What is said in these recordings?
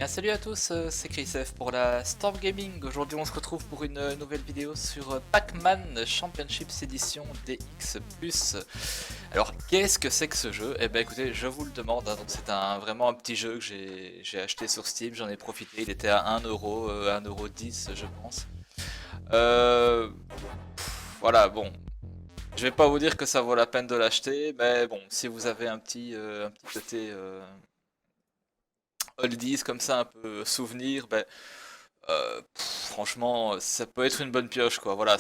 Bien, salut à tous, c'est ChrisF pour la Storm Gaming. Aujourd'hui on se retrouve pour une nouvelle vidéo sur Pac-Man Championships Edition DX+. Alors qu'est-ce que c'est que ce jeu? Eh ben écoutez, je vous le demande, hein. Donc c'est vraiment un petit jeu que j'ai acheté sur Steam, j'en ai profité, il était à 1€, 1,10€ je pense. Euh, voilà, bon, je vais pas vous dire que ça vaut la peine de l'acheter, mais bon, si vous avez un petit côté oldies comme ça, un peu souvenir, ben franchement, ça peut être une bonne pioche, quoi. Voilà,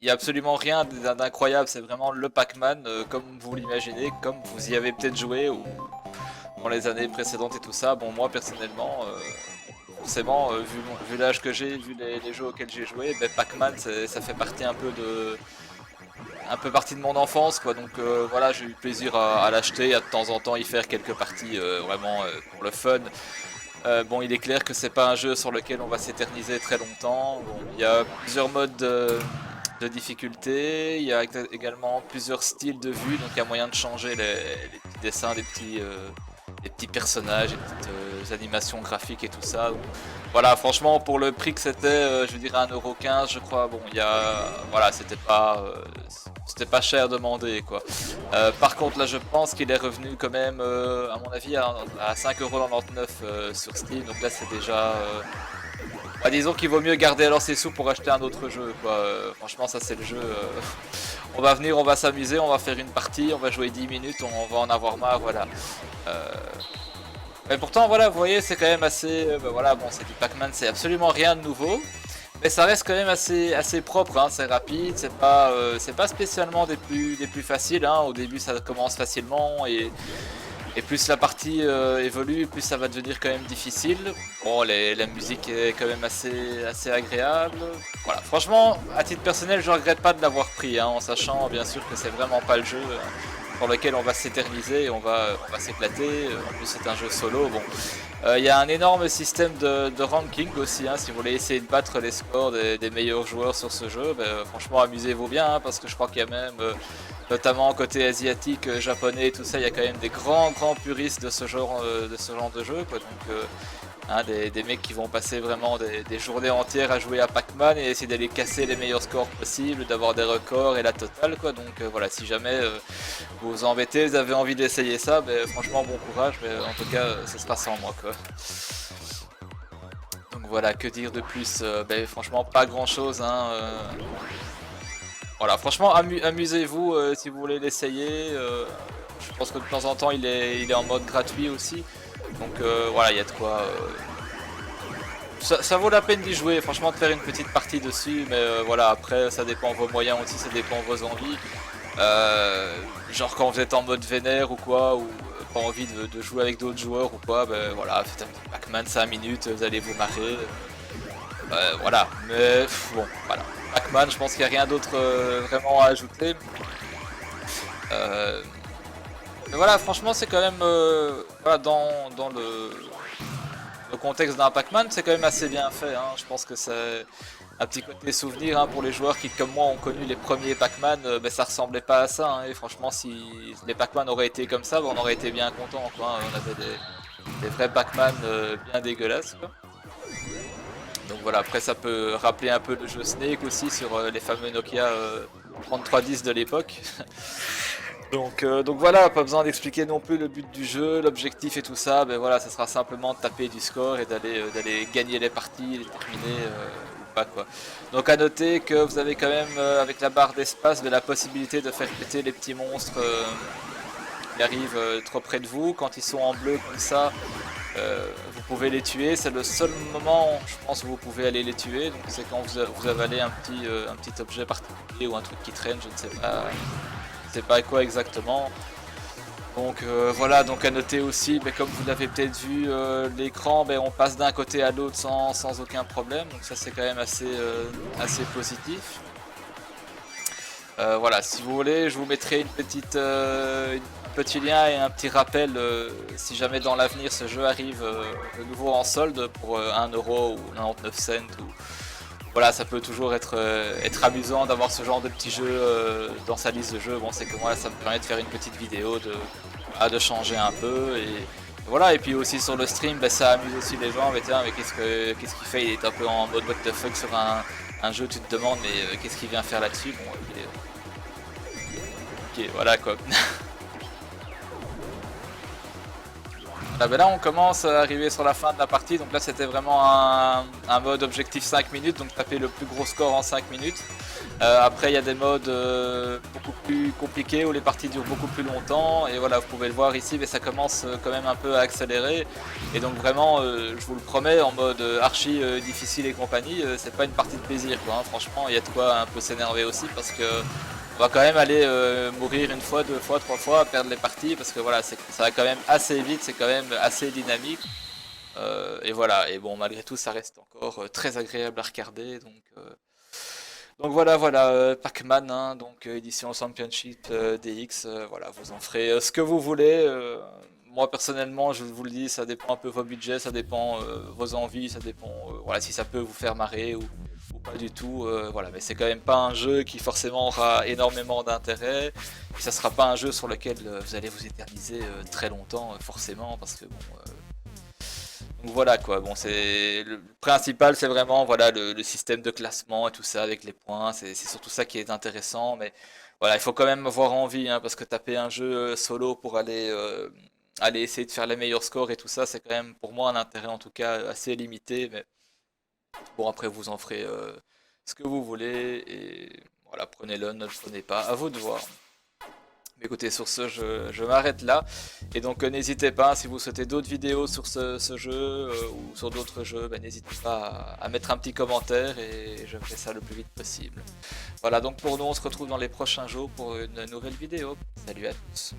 il y a absolument rien d'incroyable. C'est vraiment le Pac-Man comme vous l'imaginez, comme vous y avez peut-être joué ou dans les années précédentes et tout ça. Bon, moi personnellement, forcément, vu l'âge que j'ai, vu les jeux auxquels j'ai joué, ben, Pac-Man, ça fait partie un peu partie de mon enfance, quoi. Donc voilà, j'ai eu plaisir à l'acheter, à de temps en temps y faire quelques parties vraiment pour le fun. Bon, il est clair que c'est pas un jeu sur lequel on va s'éterniser très longtemps. Bon, il y a plusieurs modes de difficulté, il y a également plusieurs styles de vue, donc il y a moyen de changer les petits dessins des petits personnages, les petites animations graphiques et tout ça. Donc, voilà, franchement, pour le prix que c'était, je dirais 1,15€, je crois. Bon, voilà, c'était pas cher demandé, quoi. Par contre, là, je pense qu'il est revenu quand même, à mon avis, à 5,99€ sur Steam. Donc là, c'est déjà. Bah, disons qu'il vaut mieux garder alors ses sous pour acheter un autre jeu, quoi. Franchement, ça, c'est le jeu. On va venir, on va s'amuser, on va faire une partie, on va jouer 10 minutes, on va en avoir marre, voilà. Euh, Mais pourtant, voilà, vous voyez, c'est quand même assez. Bah, voilà, bon, c'est du Pac-Man, c'est absolument rien de nouveau. Mais ça reste quand même assez propre, hein, c'est rapide, c'est pas spécialement des plus faciles, hein. Au début ça commence facilement et plus la partie évolue, plus ça va devenir quand même difficile. Bon, la musique est quand même assez agréable. Voilà, franchement, à titre personnel, je regrette pas de l'avoir pris, hein, en sachant bien sûr que c'est vraiment pas le jeu pour lequel on va s'éterniser et on va s'éclater. En plus, c'est un jeu solo. Bon, il y a un énorme système de ranking aussi, hein, si vous voulez essayer de battre les scores des meilleurs joueurs sur ce jeu. Ben, franchement, amusez-vous bien, hein, parce que je crois qu'il y a même, notamment côté asiatique, japonais, tout ça, il y a quand même des grands puristes de ce genre de jeu, quoi. Donc, hein, des mecs qui vont passer vraiment des journées entières à jouer à Pac-Man et essayer d'aller casser les meilleurs scores possibles, d'avoir des records et la totale, quoi. Donc voilà, si jamais vous vous embêtez, vous avez envie d'essayer ça, ben, franchement bon courage, mais en tout cas ça se passe sans moi, quoi. Donc voilà, que dire de plus? Ben, franchement pas grand chose, hein. Voilà, franchement amusez-vous si vous voulez l'essayer. Je pense que de temps en temps il est en mode gratuit aussi. Donc voilà, il y a de quoi. Ça vaut la peine d'y jouer, franchement, de faire une petite partie dessus, mais voilà, après ça dépend de vos moyens aussi, ça dépend de vos envies. Genre quand vous êtes en mode vénère ou quoi, ou pas envie de jouer avec d'autres joueurs ou quoi, ben voilà, faites un petit Pac-Man 5 minutes, vous allez vous marrer. Voilà, mais bon, voilà. Pac-Man, je pense qu'il n'y a rien d'autre vraiment à ajouter. Euh, mais voilà, franchement, c'est quand même, voilà, dans le contexte d'un Pac-Man, c'est quand même assez bien fait, hein. Je pense que c'est un petit côté souvenir, hein, pour les joueurs qui, comme moi, ont connu les premiers Pac-Man. Ben, ça ressemblait pas à ça, hein. Et franchement, si les Pac-Man auraient été comme ça, ben, on aurait été bien content, quoi. On avait des vrais Pac-Man bien dégueulasses, quoi. Donc voilà, après ça peut rappeler un peu le jeu Snake aussi sur les fameux Nokia 3310 de l'époque. Donc voilà, pas besoin d'expliquer non plus le but du jeu, l'objectif et tout ça. Ben voilà, ça sera simplement de taper du score et d'aller gagner les parties, les terminer ou pas, quoi. Donc à noter que vous avez quand même avec la barre d'espace la possibilité de faire péter les petits monstres qui arrivent trop près de vous. Quand ils sont en bleu comme ça, vous pouvez les tuer. C'est le seul moment, je pense, où vous pouvez aller les tuer. Donc c'est quand vous avalez un petit objet particulier ou un truc qui traîne, je ne sais pas. C'est pas quoi exactement. Donc voilà, donc à noter aussi, mais comme vous l'avez peut-être vu, l'écran, ben, on passe d'un côté à l'autre sans aucun problème. Donc ça c'est quand même assez positif. Voilà, si vous voulez, je vous mettrai un petit lien et un petit rappel si jamais dans l'avenir ce jeu arrive de nouveau en solde pour 1€ ou 99 cents. Voilà, ça peut toujours être amusant d'avoir ce genre de petit jeu dans sa liste de jeux. Bon, c'est que moi, ça me permet de faire une petite vidéo, de changer un peu Voilà, et puis aussi sur le stream, bah, ça amuse aussi les gens, mais tiens, mais qu'est-ce qu'il fait? Il est un peu en mode what the fuck sur un jeu, tu te demandes, mais qu'est-ce qu'il vient faire là-dessus? Bon, ok, voilà quoi. Ah ben là on commence à arriver sur la fin de la partie, donc là c'était vraiment un mode objectif 5 minutes, donc taper le plus gros score en 5 minutes. Après il y a des modes beaucoup plus compliqués où les parties durent beaucoup plus longtemps, et voilà, vous pouvez le voir ici, mais ça commence quand même un peu à accélérer, et donc vraiment je vous le promets, en mode archi difficile et compagnie, c'est pas une partie de plaisir quoi, hein. Franchement il y a de quoi un peu s'énerver aussi, parce que on va quand même aller mourir une fois, deux fois, trois fois, perdre les parties, parce que voilà, ça va quand même assez vite, c'est quand même assez dynamique. Et voilà, et bon, malgré tout, ça reste encore très agréable à regarder. Donc voilà, voilà, Pac-Man, hein, donc édition Championship DX, voilà, vous en ferez ce que vous voulez. Moi personnellement, je vous le dis, ça dépend un peu vos budgets, ça dépend vos envies, ça dépend voilà, si ça peut vous faire marrer ou pas du tout. Voilà, mais c'est quand même pas un jeu qui forcément aura énormément d'intérêt. Et ça sera pas un jeu sur lequel vous allez vous éterniser très longtemps, forcément, parce que bon. Donc voilà quoi, bon c'est le principal, c'est vraiment voilà le système de classement et tout ça avec les points, c'est surtout ça qui est intéressant, mais voilà, il faut quand même avoir envie, hein, parce que taper un jeu solo pour aller essayer de faire les meilleurs scores et tout ça, c'est quand même pour moi un intérêt en tout cas assez limité, mais bon après vous en ferez ce que vous voulez, et voilà, prenez-le, ne le prenez pas, à vous de voir. Mais écoutez, sur ce, je m'arrête là. Et donc, n'hésitez pas, si vous souhaitez d'autres vidéos sur ce jeu ou sur d'autres jeux, ben, n'hésitez pas à mettre un petit commentaire et je ferai ça le plus vite possible. Voilà, donc pour nous, on se retrouve dans les prochains jours pour une nouvelle vidéo. Salut à tous.